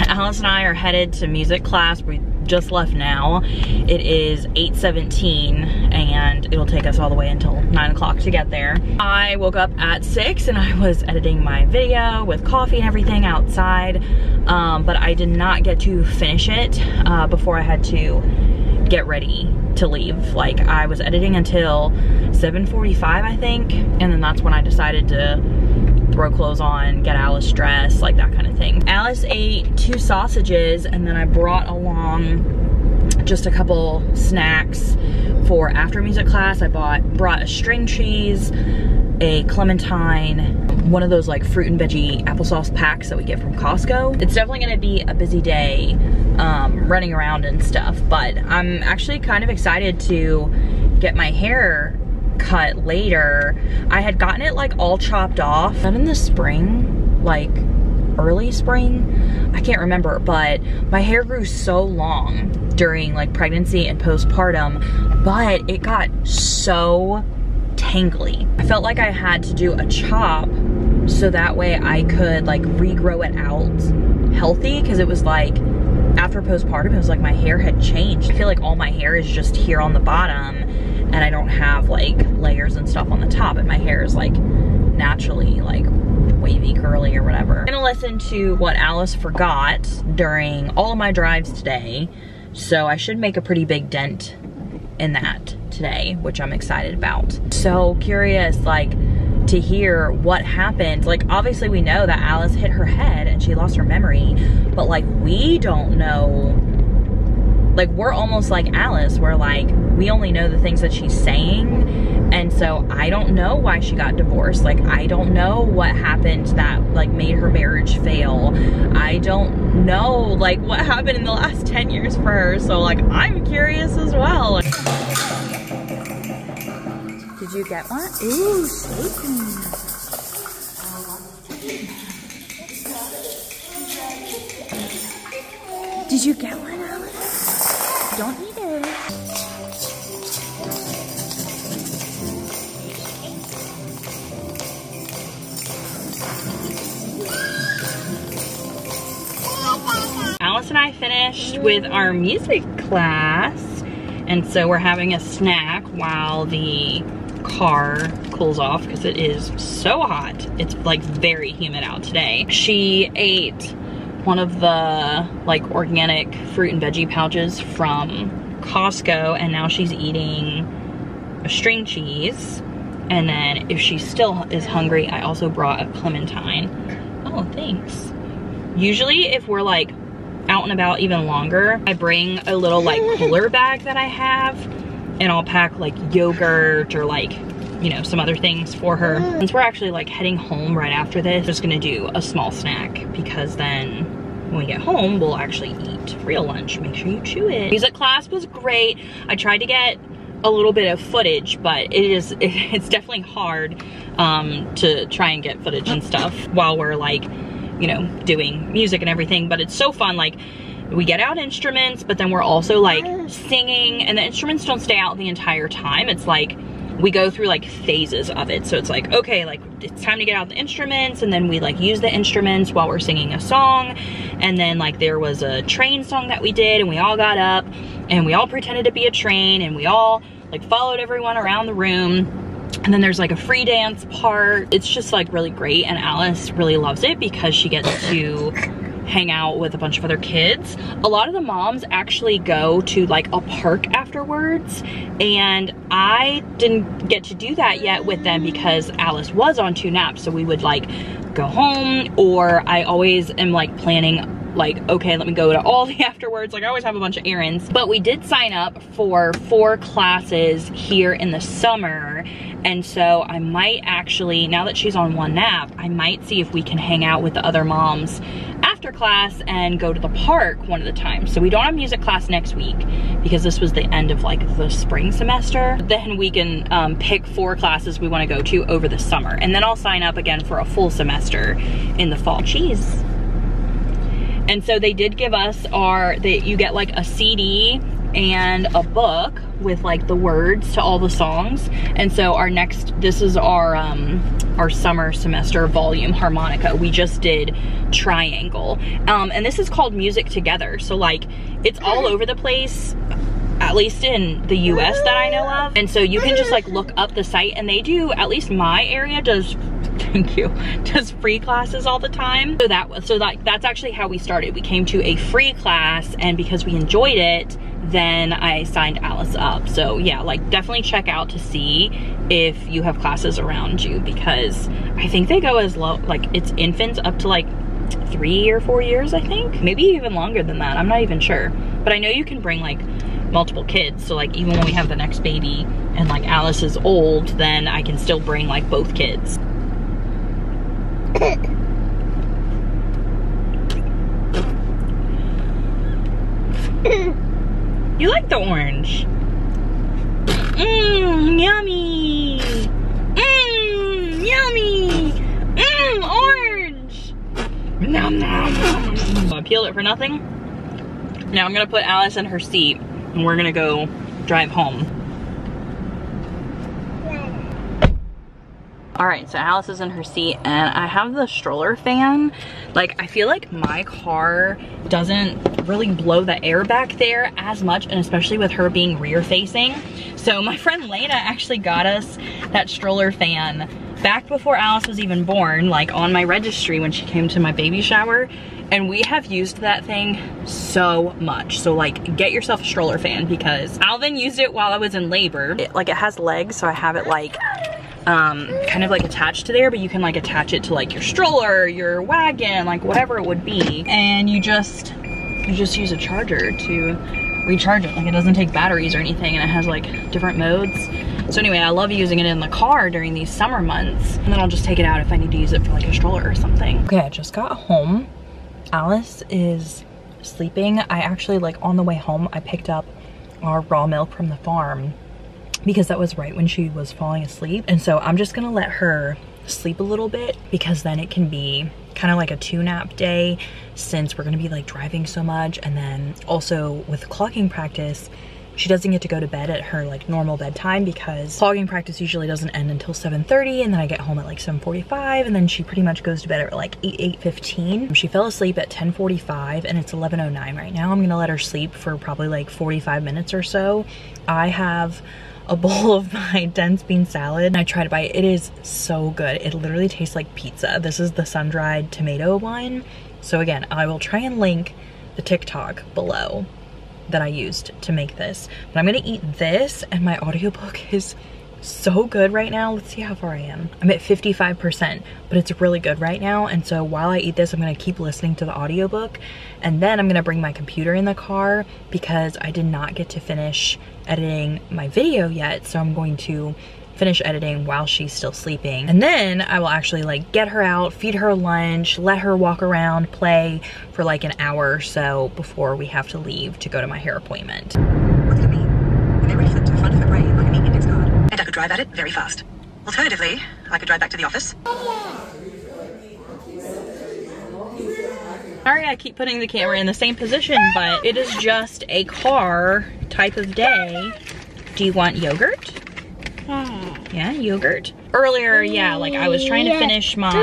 Alice and I are headed to music class. We just left now. It is 8:17 and it'll take us all the way until 9 o'clock to get there. I woke up at 6 and I was editing my video with coffee and everything outside, but I did not get to finish it before I had to get ready to leave. Like, I was editing until 7:45, I think, and then that's when I decided to throw clothes on, get Alice dressed, like that kind of thing. Alice ate 2 sausages, and then I brought along just a couple snacks for after music class. I brought a string cheese, a clementine, one of those like fruit and veggie applesauce packs that we get from Costco. It's definitely gonna be a busy day running around and stuff, but I'm actually kind of excited to get my hair cut later. I had gotten it like all chopped off. Not in the spring, like early spring, I can't remember, but my hair grew so long during like pregnancy and postpartum, but it got so tangly. I felt like I had to do a chop so that way I could like regrow it out healthy, because it was like after postpartum it was like my hair had changed. I feel like all my hair is just here on the bottom and I don't have like layers and stuff on the top, and my hair is like naturally like wavy, curly, or whatever. I'm gonna listen to what Alice forgot during all of my drives today, so I should make a pretty big dent in that today, which I'm excited about. So curious like to hear what happened. Like, obviously we know that Alice hit her head and she lost her memory, but like we don't know. Like, we're almost like Alice, where like we only know the things that she's saying, and so I don't know why she got divorced. Like, I don't know what happened that like made her marriage fail. I don't know like what happened in the last 10 years for her, so like I'm curious as well. Did you get one? Ooh, shaking. Did you get one, Alice? Don't eat it. Alice and I finished with our music class, and so we're having a snack while the car cools off because it is so hot. It's like very humid out today. She ate one of the like organic fruit and veggie pouches from Costco, and now she's eating a string cheese. And then if she still is hungry, I also brought a clementine. Oh, thanks. Usually if we're like out and about even longer, I bring a little like cooler bag that I have, and I'll pack like yogurt or like, you know, some other things for her. Since we're actually like heading home right after this, I'm just gonna do a small snack, because then when we get home, we'll actually eat real lunch. Make sure you chew it. Music class was great. I tried to get a little bit of footage, but it's definitely hard to try and get footage and stuff while we're like, you know, doing music and everything. But it's so fun. Like, we get out instruments, but then we're also like singing, and the instruments don't stay out the entire time. It's like we go through like phases of it. So it's like, okay, like it's time to get out the instruments, and then we like use the instruments while we're singing a song. And then like there was a train song that we did, and we all got up and we all pretended to be a train, and we all like followed everyone around the room. And then there's like a free dance part. It's just like really great, and Alice really loves it because she gets to hang out with a bunch of other kids. A lot of the moms actually go to like a park afterwards, and I didn't get to do that yet with them because Alice was on 2 naps. So we would like go home, or I always am like planning like, okay, let me go to all the afterwards. Like, I always have a bunch of errands. But we did sign up for 4 classes here in the summer, and so I might actually, now that she's on 1 nap, I might see if we can hang out with the other moms after class and go to the park one of the times. So we don't have music class next week because this was the end of like the spring semester. Then we can pick 4 classes we want to go to over the summer, and then I'll sign up again for a full semester in the fall. Cheese. And so they did give us you get like a CD and a book with like the words to all the songs. And so this is our summer semester volume harmonica. We just did Triangle. And this is called Music Together. So like it's all over the place, at least in the US that I know of. And so you can just like look up the site, and they do, at least my area does, thank you, does free classes all the time. So that's actually how we started. We came to a free class, and because we enjoyed it, then I signed Alice up. So yeah, like definitely check out to see if you have classes around you, because I think they go as low, like it's infants up to like 3 or 4 years, I think. Maybe even longer than that, I'm not even sure. But I know you can bring like multiple kids, so like even when we have the next baby and like Alice is old, then I can still bring like both kids. You like the orange? Mmm, yummy. Mmm, yummy. Mmm, orange. Nom nom nom. I peeled it for nothing. Now I'm gonna put Alice in her seat and we're gonna go drive home. All right, so Alice is in her seat and I have the stroller fan. Like, I feel like my car doesn't really blow the air back there as much, and especially with her being rear facing. So my friend Lena actually got us that stroller fan back before Alice was even born, like on my registry when she came to my baby shower. And we have used that thing so much. So like, get yourself a stroller fan, because Alvin used it while I was in labor. It has legs, so I have it like, kind of like attached to there, but you can like attach it to like your stroller, your wagon, like whatever it would be. And you just use a charger to recharge it. Like, it doesn't take batteries or anything, and it has like different modes. So anyway, I love using it in the car during these summer months. And then I'll just take it out if I need to use it for like a stroller or something. Okay, I just got home. Alice is sleeping. I actually, like, on the way home, I picked up our raw milk from the farm because that was right when she was falling asleep. And so I'm just gonna let her sleep a little bit, because then it can be kind of like a 2-nap day, since we're gonna be like driving so much. And then also with clogging practice, she doesn't get to go to bed at her like normal bedtime, because clogging practice usually doesn't end until 7:30, and then I get home at like 7:45, and then she pretty much goes to bed at like 8:15. She fell asleep at 10:45 and it's 11:09 right now. I'm gonna let her sleep for probably like 45 minutes or so. I have a bowl of my dense bean salad and I tried to buy it. It is so good. It literally tastes like pizza. This is the sun-dried tomato one. So again, I will try and link the TikTok below that I used to make this. But I'm gonna eat this, and my audiobook is so good right now. Let's see how far I am. I'm at 55%, but it's really good right now. And so while I eat this, I'm gonna keep listening to the audiobook, and then I'm gonna bring my computer in the car because I did not get to finish editing my video yet. So I'm going to finish editing while she's still sleeping. And then I will actually like get her out, feed her lunch, let her walk around, play for like an hour or so before we have to leave to go to my hair appointment. Look at me. When they reference the front of her brain like an index card. And I could drive at it very fast. Alternatively, I could drive back to the office. Sorry, I keep putting the camera in the same position, but it is just a car type of day. Do you want yogurt? Yeah, yogurt. Earlier, yeah, like I was trying to finish my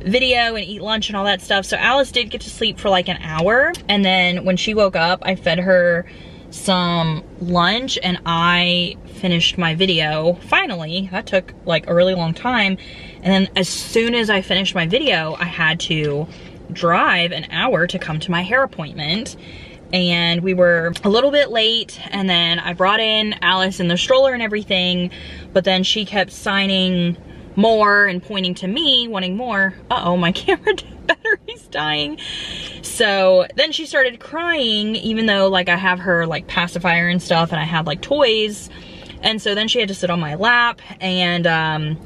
video and eat lunch and all that stuff. So Alice did get to sleep for like an hour, and then when she woke up, I fed her some lunch and I finished my video. Finally, that took like a really long time. And then as soon as I finished my video, I had to drive an hour to come to my hair appointment. And we were a little bit late, and then I brought in Alice in the stroller and everything, but then she kept signing more and pointing to me, wanting more. Uh-oh, my camera battery's dying. So then she started crying, even though like I have her like pacifier and stuff, and I had like toys. And so then she had to sit on my lap, and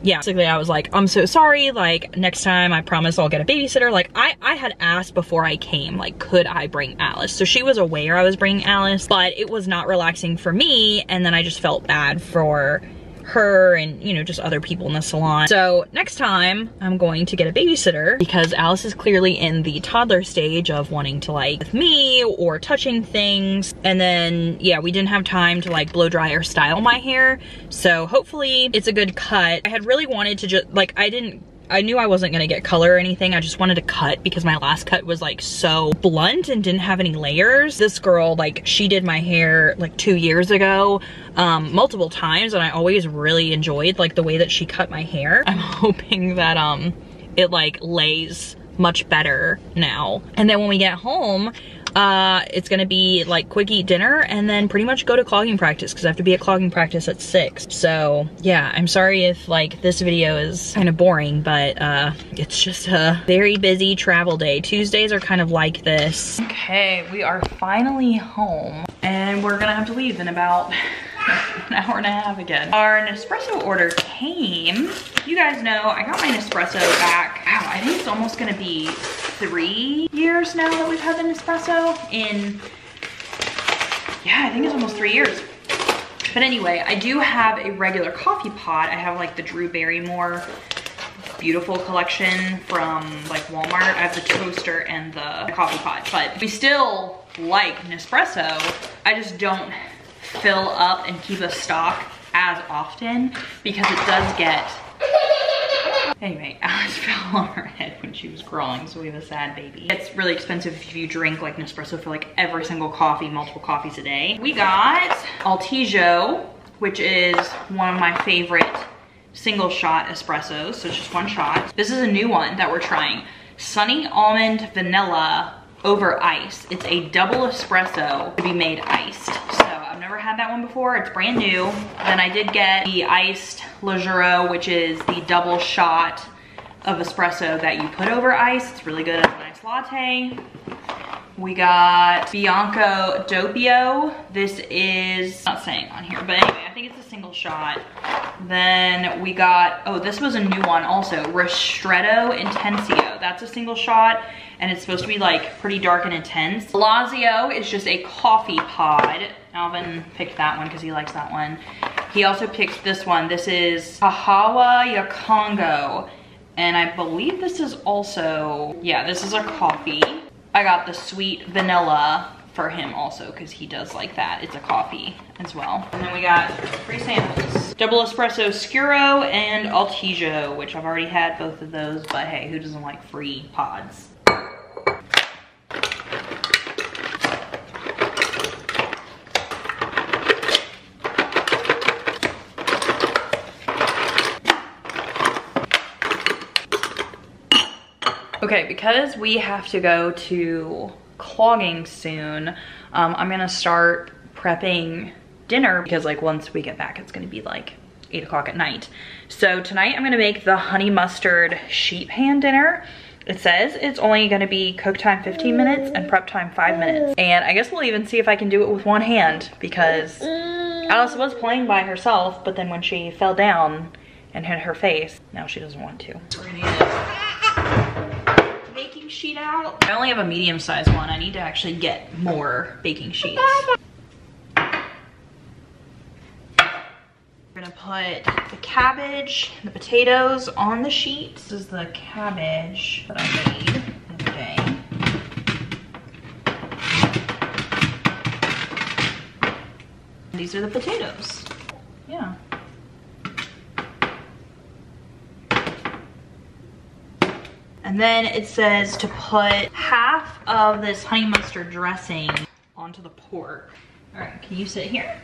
yeah, basically I was like, I'm so sorry, like next time I promise I'll get a babysitter. Like I had asked before I came, like could I bring Alice? So she was aware I was bringing Alice, but it was not relaxing for me, and then I just felt bad for her and, you know, just other people in the salon. So next time I'm going to get a babysitter because Alice is clearly in the toddler stage of wanting to like with me or touching things. And then, yeah, we didn't have time to like blow dry or style my hair. So hopefully it's a good cut. I had really wanted to just, like, I knew I wasn't gonna get color or anything. I just wanted to cut because my last cut was like so blunt and didn't have any layers. This girl, like, she did my hair like 2 years ago, multiple times, and I always really enjoyed like the way that she cut my hair. I'm hoping that it like lays much better now. And then when we get home, it's gonna be like quick eat dinner and then pretty much go to clogging practice because I have to be at clogging practice at 6. So yeah, I'm sorry if like this video is kind of boring, but it's just a very busy travel day. Tuesdays are kind of like this. Okay, we are finally home and we're gonna have to leave in about an hour and a half again. Our Nespresso order came. You guys know I got my Nespresso back. Wow, I think it's almost gonna be 3 years now that we've had the Nespresso in, yeah, I think it's almost 3 years. But anyway, I do have a regular coffee pot. I have like the Drew Barrymore beautiful collection from like Walmart. I have the toaster and the coffee pot, but we still like Nespresso. I just don't fill up and keep a stock as often because it does get, anyway, Alice fell on her head when she was crawling, so we have a sad baby. It's really expensive if you drink like Nespresso for like every single coffee, multiple coffees a day. We got 𝑨𝒐𝒏, which is one of my favorite single shot espressos, so it's just one shot. This is a new one that we're trying. Sunny Almond Vanilla over ice. It's a double espresso to be made iced. So I've never had that one before. It's brand new. Then I did get the iced 𝑨𝒎𝒂𝒛𝒐𝒏, which is the double shot of espresso that you put over ice. It's really good as a nice latte. We got 𝑏𝒐𝒂𝒛𝒐𝒏. This is not saying on here, but anyway, I think it's a single shot. Then we got, oh, this was a new one also, Ristretto Intensio. That's a single shot, and it's supposed to be like pretty dark and intense. Lazio is just a coffee pod. Alvin picked that one because he likes that one. He also picked this one. This is 𝑘𝒂𝒛𝒐𝒏, and I believe this is also, yeah, this is a coffee. I got the sweet vanilla for him also because he does like that. It's a coffee as well. And then we got 3 samples. Double espresso Scuro and 𝑨𝒐𝒏, which I've already had both of those, but hey, who doesn't like free pods? Okay, because we have to go to clogging soon, I'm gonna start prepping dinner because like once we get back, it's gonna be like 8 o'clock at night. So tonight I'm gonna make the honey mustard sheet pan dinner. It says it's only gonna be cook time 15 minutes and prep time 5 minutes. And I guess we'll even see if I can do it with one hand because Alice was playing by herself, but then when she fell down and hit her face, now she doesn't want to. So we're gonna get baking sheet out. I only have a medium sized one. I need to actually get more baking sheets. We're gonna put the cabbage and the potatoes on the sheet. This is the cabbage that I made the other day. And these are the potatoes. Yeah. And then it says to put half of this honey mustard dressing onto the pork. All right, can you sit here?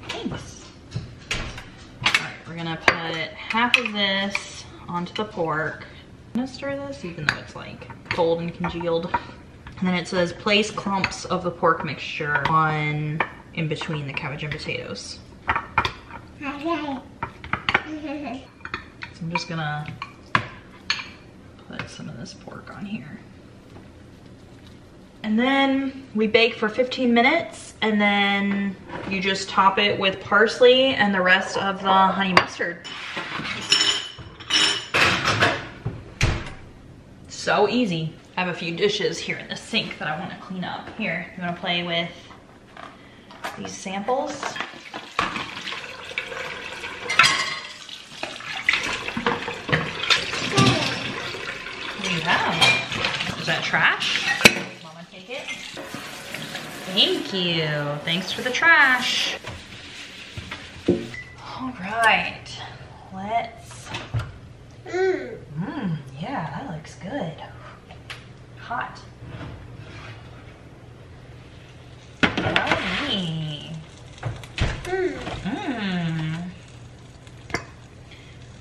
Thanks. All right, we're gonna put half of this onto the pork. I'm gonna stir this even though it's like cold and congealed. And then it says place clumps of the pork mixture on in between the cabbage and potatoes. So I'm just gonna put some of this pork on here. And then we bake for 15 minutes and then you just top it with parsley and the rest of the honey mustard. So easy. I have a few dishes here in the sink that I want to clean up. Here, you want to play with these samples? have? Is that trash? Mama, take it. Thank you. Thanks for the trash. All right, let's. Yeah, that looks good. Hot. Yummy.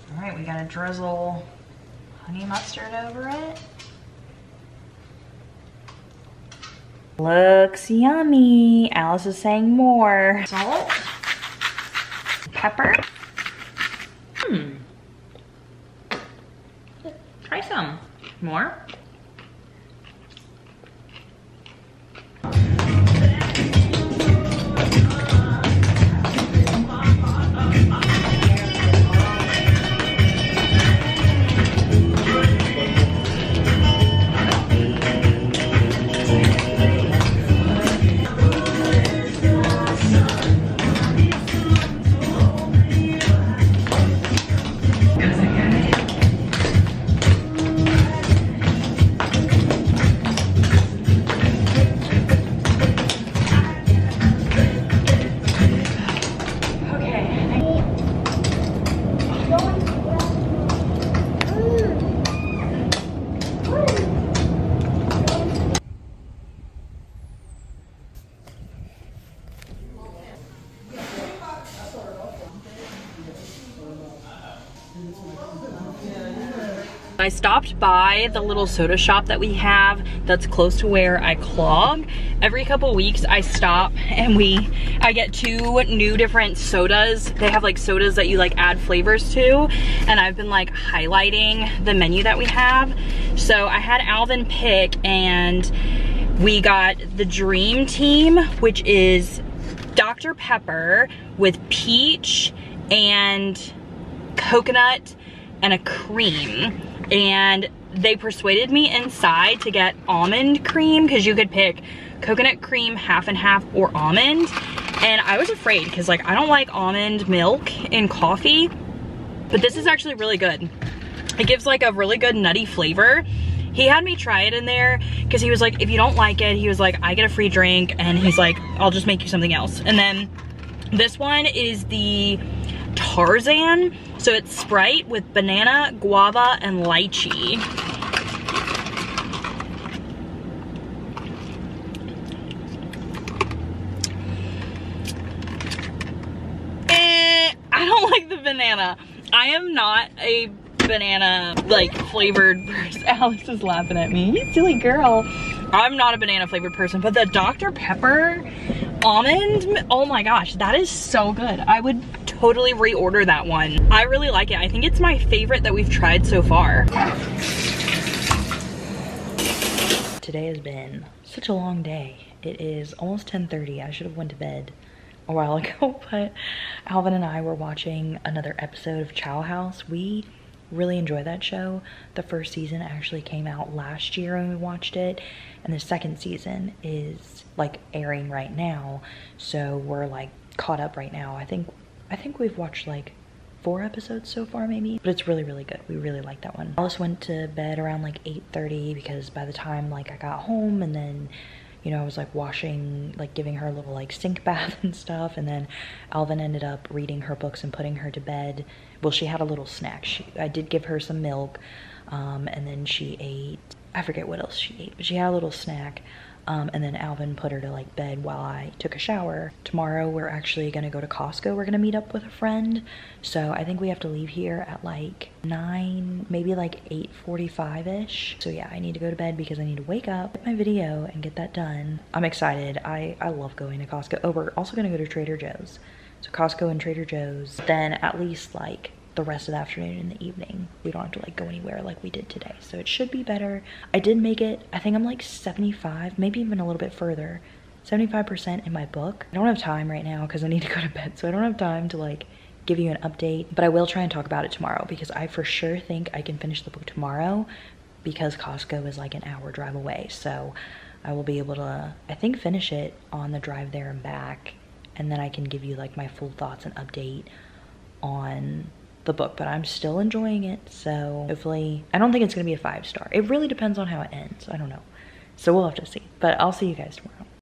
All right, we gotta drizzle honey mustard over it. Looks yummy. Alice is saying more. Salt. Pepper. Try some. More. I stopped by the little soda shop that we have that's close to where I clog. Every couple weeks I stop and I get 2 new different sodas. They have like sodas that you like add flavors to, and I've been like highlighting the menu that we have. So I had Alvin pick, and we got the Dream Team, which is Dr. Pepper with peach and coconut and a cream. And they persuaded me inside to get almond cream, because you could pick coconut cream half and half or almond. And I was afraid because like I don't like almond milk in coffee, but this is actually really good. It gives like a really good nutty flavor. He had me try it in there because he was like, if you don't like it, he was like, I get a free drink, and he's like, I'll just make you something else. And then this one is the Tarzan. So it's Sprite with banana, guava, and lychee. I don't like the banana. I am not a banana like flavored person. Alex is laughing at me. You silly girl. I'm not a banana flavored person, but the Dr. Pepper almond, oh my gosh, that is so good. I would totally reorder that one. I really like it. I think it's my favorite that we've tried so far. Today has been such a long day. It is almost 10:30. I should have went to bed a while ago, but Alvin and I were watching another episode of Chow House. We really enjoy that show. The first season actually came out last year when we watched it, and the second season is like airing right now, so we're like caught up right now. I think we've watched like 4 episodes so far maybe, but it's really good. We really like that one. Alice went to bed around like 8:30 because by the time like I got home, and then you know, I was like washing, like giving her a little like sink bath and stuff, and then Alvin ended up reading her books and putting her to bed. Well, she had a little snack. I did give her some milk, and then she ate, I forget what else she ate, but she had a little snack. And then Alvin put her to like bed while I took a shower. Tomorrow we're actually gonna go to Costco. We're gonna meet up with a friend. So I think we have to leave here at like 9, maybe like 8:45-ish. So yeah, I need to go to bed because I need to wake up, get my video, and get that done. I'm excited. I love going to Costco. Oh, we're also gonna go to Trader Joe's. So Costco and Trader Joe's. Then at least like the rest of the afternoon and the evening, we don't have to like go anywhere like we did today, so it should be better. I did make it, I think I'm like 75, maybe even a little bit further, 75% in my book. I don't have time right now because I need to go to bed, so I don't have time to like give you an update, but I will try and talk about it tomorrow because I for sure think I can finish the book tomorrow because Costco is like an hour drive away. So I will be able to, I think, finish it on the drive there and back, and then I can give you like my full thoughts and update on the book, but I'm still enjoying it. So hopefully, I don't think it's gonna be a 5-star. It really depends on how it ends. I don't know. So we'll have to see. But I'll see you guys tomorrow.